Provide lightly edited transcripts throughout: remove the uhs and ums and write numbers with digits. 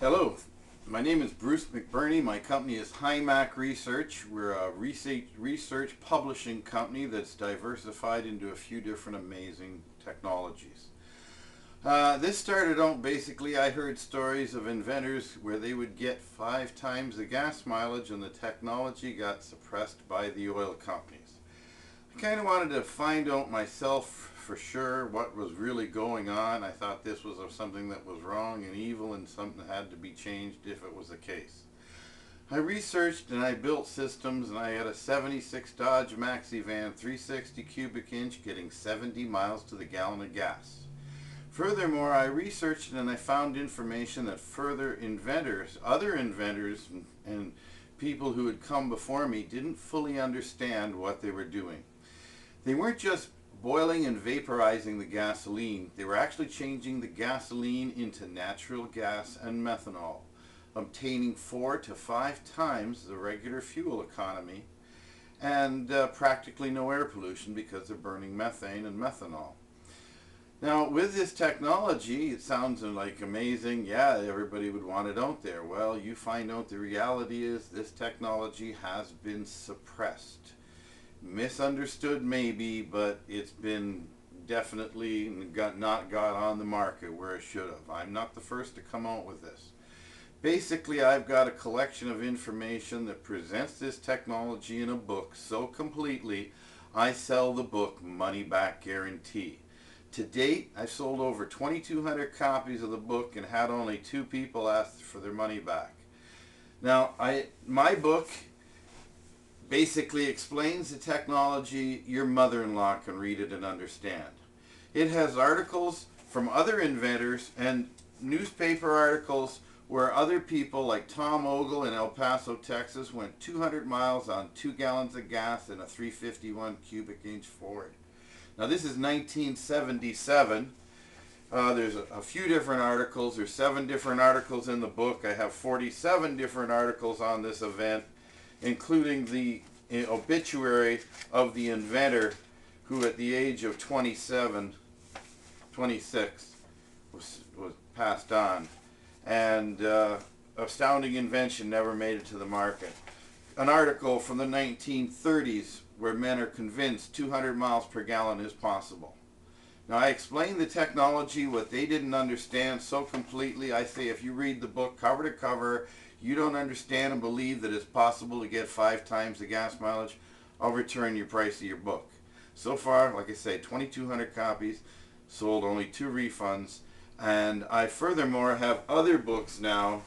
Hello, my name is Bruce McBurney. My company is Himac Research. We're a research publishing company that's diversified into a few different amazing technologies. This started out basically, I heard stories of inventors where they would get 5 times the gas mileage and the technology got suppressed by the oil companies. I kind of wanted to find out myself for sure what was really going on. I thought this was something that was wrong and evil and something that had to be changed if it was the case. I researched and I built systems, and I had a 76 Dodge Maxi van, 360 cubic inch, getting 70 miles to the gallon of gas. Furthermore, I researched and I found information that other inventors and people who had come before me didn't fully understand what they were doing. They weren't just boiling and vaporizing the gasoline, they were actually changing the gasoline into natural gas and methanol, obtaining 4 to 5 times the regular fuel economy, and practically no air pollution because they're burning methane and methanol. Now, with this technology, it sounds like amazing. Yeah, everybody would want it out there. Well, you find out the reality is this technology has been suppressed. Misunderstood maybe, but it's been definitely not got on the market where it should have. I'm not the first to come out with this. Basically, I've got a collection of information that presents this technology in a book so completely, I sell the book money back guarantee. To date, I've sold over 2,200 copies of the book and had only 2 people ask for their money back. Now, my book basically explains the technology. Your mother-in-law can read it and understand. It has articles from other inventors and newspaper articles where other people like Tom Ogle in El Paso, Texas went 200 miles on 2 gallons of gas in a 351 cubic inch Ford. Now this is 1977. There's a few different articles. There's 7 different articles in the book. I have 47 different articles on this event, including the obituary of the inventor who at the age of 26 was passed on. And astounding invention never made it to the market. An article from the 1930s where men are convinced 200 miles per gallon is possible. Now, I explained the technology, what they didn't understand so completely. I say if you read the book cover to cover, you don't understand and believe that it's possible to get 5 times the gas mileage, I'll return your price of your book. So far, like I say, 2,200 copies, sold only 2 refunds, and I furthermore have other books now,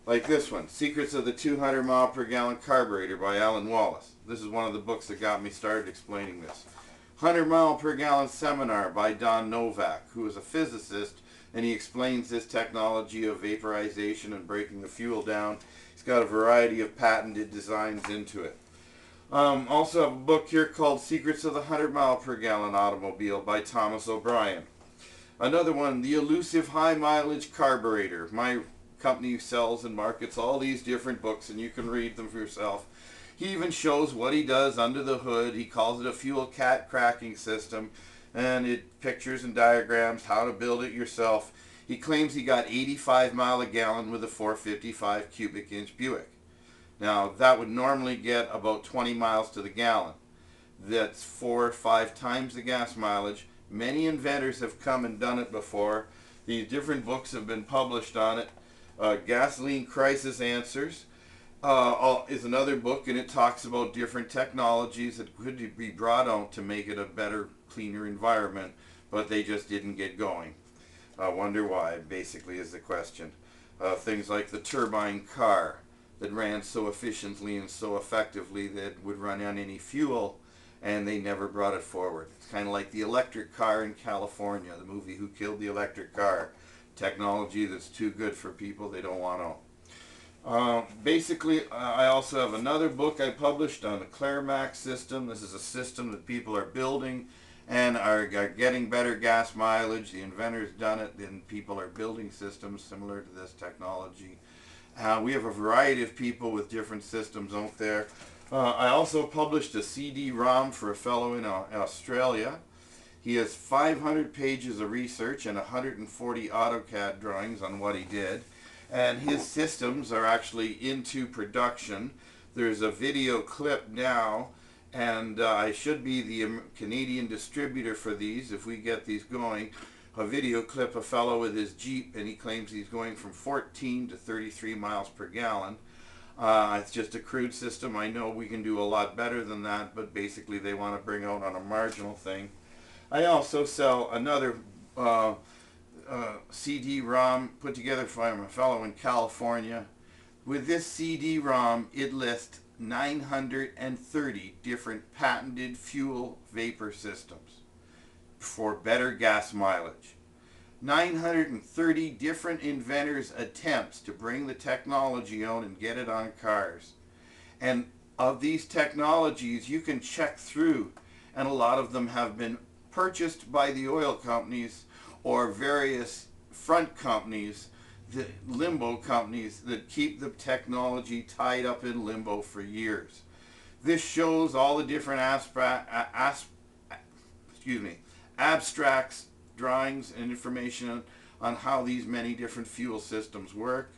like this one, Secrets of the 200 Mile Per Gallon Carburetor by Alan Wallace. This is one of the books that got me started explaining this. 100 Mile Per Gallon Seminar by Don Novak, who is a physicist, and he explains this technology of vaporization and breaking the fuel down. He's got a variety of patented designs into it. Also have a book here called Secrets of the 100 Mile Per Gallon Automobile by Thomas O'Brien. Another one, The Elusive High Mileage Carburetor. My company sells and markets all these different books, and you can read them for yourself. He even shows what he does under the hood. He calls it a fuel cracking system, and it pictures and diagrams how to build it yourself. He claims he got 85 mile a gallon with a 455 cubic inch Buick. Now that would normally get about 20 miles to the gallon. That's 4 or 5 times the gas mileage. Many inventors have come and done it before. These different books have been published on it. Gasoline Crisis Answers is another book, and it talks about different technologies that could be brought out to make it a better, cleaner environment, but they just didn't get going. I wonder why, basically, is the question. Things like the turbine car that ran so efficiently and so effectively that would run on any fuel, and they never brought it forward. It's kind of like the electric car in California, the movie Who Killed the Electric Car. Technology that's too good for people, they don't want to. Basically, I also have another book I published on the Clairmax system. This is a system that people are building and are getting better gas mileage. The inventor's done it, then people are building systems similar to this technology. We have a variety of people with different systems out there. I also published a CD-ROM for a fellow in Australia. He has 500 pages of research and 140 AutoCAD drawings on what he did. and his systems are actually into production. There's a video clip now, and I should be the Canadian distributor for these if we get these going. A video clip, a fellow with his Jeep, and he claims he's going from 14 to 33 miles per gallon. It's just a crude system. I know we can do a lot better than that, but basically they want to bring out on a marginal thing. I also sell another CD-ROM put together by a fellow in California. With this CD-ROM, it lists 930 different patented fuel vapor systems for better gas mileage. 930 different inventors' attempts to bring the technology out and get it on cars. And of these technologies, you can check through, and a lot of them have been purchased by the oil companies or various front companies, the limbo companies that keep the technology tied up in limbo for years. This shows all the different abstracts, drawings, and information on how these many different fuel systems work.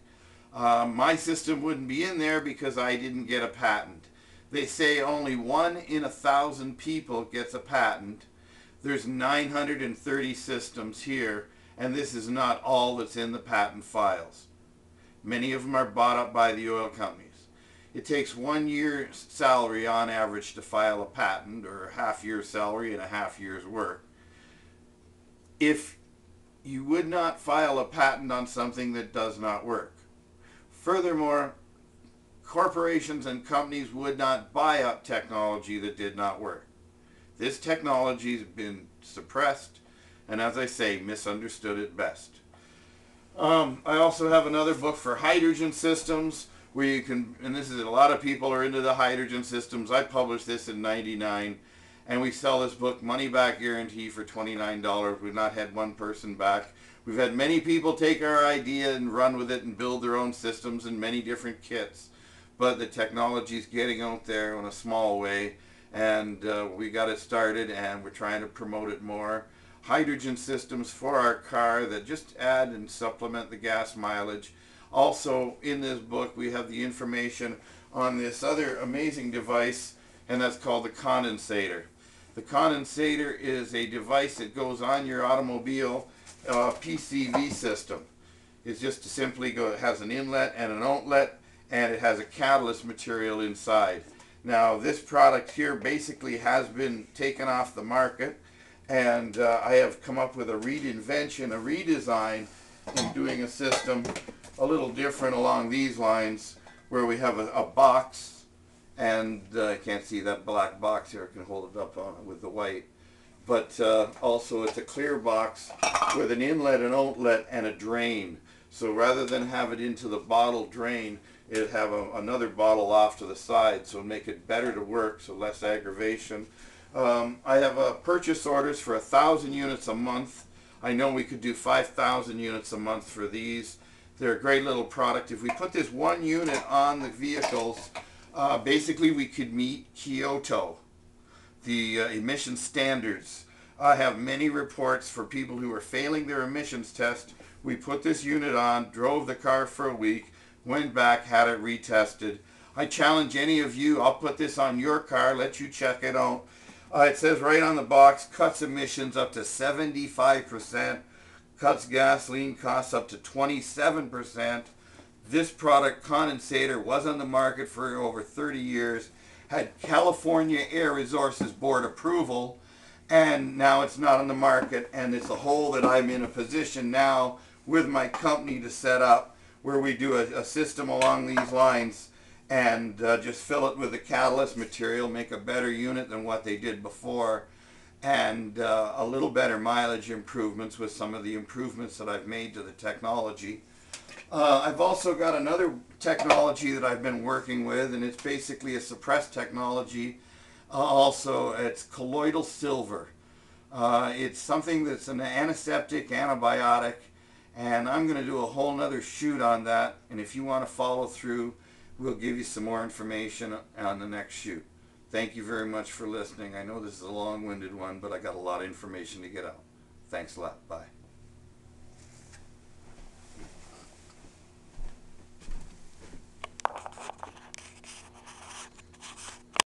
My system wouldn't be in there because I didn't get a patent. They say only 1 in 1,000 people gets a patent. There's 930 systems here, and this is not all that's in the patent files. Many of them are bought up by the oil companies. It takes 1 year's salary on average to file a patent, or a half-year's salary and a half-year's work. If you would not file a patent on something that does not work. Furthermore, corporations and companies would not buy up technology that did not work. This technology has been suppressed and, as I say, misunderstood at best. I also have another book for hydrogen systems where you can, and this is, a lot of people are into the hydrogen systems. I published this in '99, and we sell this book, money back guarantee, for $29. We've not had one person back. We've had many people take our idea and run with it and build their own systems in many different kits. But the technology is getting out there in a small way, and we got it started, and we're trying to promote it more. Hydrogen systems for our car that just add and supplement the gas mileage. Also in this book we have the information on this other amazing device, and that's called the condensator. The condensator is a device that goes on your automobile PCV system. It's just simply it has an inlet and an outlet, and it has a catalyst material inside. Now this product here basically has been taken off the market, and I have come up with a reinvention, a redesign, in doing a system a little different along these lines, where we have a box, and I can't see that black box here, I can hold it up on it with the white, but also it's a clear box with an inlet, an outlet, and a drain. So rather than have it into the bottle drain, it'd have another bottle off to the side, so it'd make it better to work, so less aggravation. I have purchase orders for 1,000 units a month. I know we could do 5,000 units a month for these. They're a great little product. If we put this one unit on the vehicles, basically we could meet Kyoto, the emission standards. I have many reports for people who are failing their emissions test. We put this unit on, drove the car for a week, went back, had it retested. I challenge any of you, I'll put this on your car, let you check it out. It says right on the box, cuts emissions up to 75%, cuts gasoline costs up to 27%. This product, condensator, was on the market for over 30 years, had California Air Resources Board approval, and now it's not on the market, and it's a hole that I'm in a position now with my company to set up, where we do a system along these lines and just fill it with the catalyst material, make a better unit than what they did before, and a little better mileage improvements with some of the improvements that I've made to the technology. I've also got another technology that I've been working with, and it's basically a suppressed technology. Also, it's colloidal silver. It's something that's an antiseptic, antibiotic, and I'm going to do a whole nother shoot on that, and if you want to follow through, we'll give you some more information on the next shoot. Thank you very much for listening. I know this is a long-winded one, but I got a lot of information to get out. Thanks a lot. Bye.